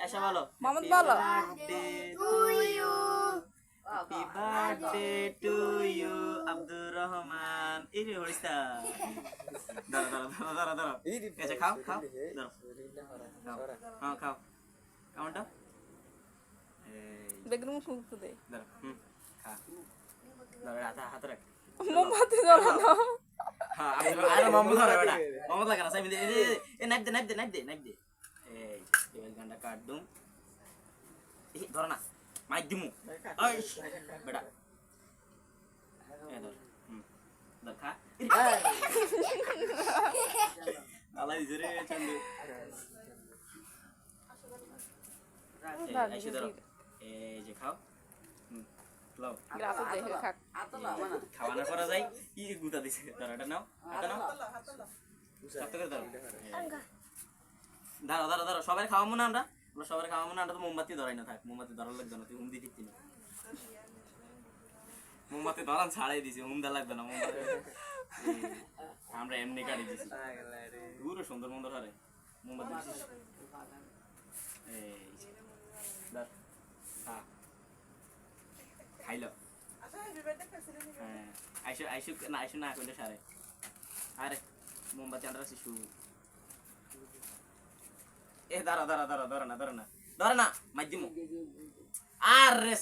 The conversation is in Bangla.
আশা বলো মোহাম্মদ বলো happy birthday to you Abdur Rahman এই রে হরিস্তা দাঁড়া দাঁড়া দাঁড়া দাঁড়া দাঁড়া আচ্ছা খাও খাও দাঁড়াও খাও খাও কাউন্টা বেগুন মুখ দে দাঁড়া খা দাঁড়া হাতে হাতে রাখ মোমবাতি জ্বালানো হ্যাঁ আরে মোমবাতি ধরে বেটা মোমবাতি লাগা না সাইম দে এ নাইফ দে নাইফ দে নাইফ দে নাইফ দে এই টেবিল গান্ডা কাট দুম এই ধর না মাইক দিমু ওই বেটা এ ধর ধর খা আলাই জরে চন্দ এই ধর এই যে খাও লাও গ্রাফে দেখে খাক খাওয়ানোর পরে যাই কি গুতা দিছে ধর এটা নাও এটা নাও কত করে দাও দাঁড়া দাঁড়া দাঁড়া সবাই খাওয়াবো না আমরা সবাই খাওয়াবো না আমরা তো মোমবাতি ধরাই না থাক মোমবাতি ধরার লাগবে না তুই হুম দিয়ে ঠিক না মোমবাতি ধরান ছাড়াই দিছি হুম দা লাগবে না মোমবাতি আমরা এমনি কাটি দিছি পুরো সুন্দর সুন্দর হারে মোমবাতি দিছিস এই দাঁড় হ্যাঁ খাইলো হ্যাঁ আইসো আইসো না আইসো না কইলে সারে আরে মোমবাতি আন্দার শিশু এ দাঁড়া দাঁড়া দাঁড়া ধরে না ধরে না ধরে না মাইদিমু আরে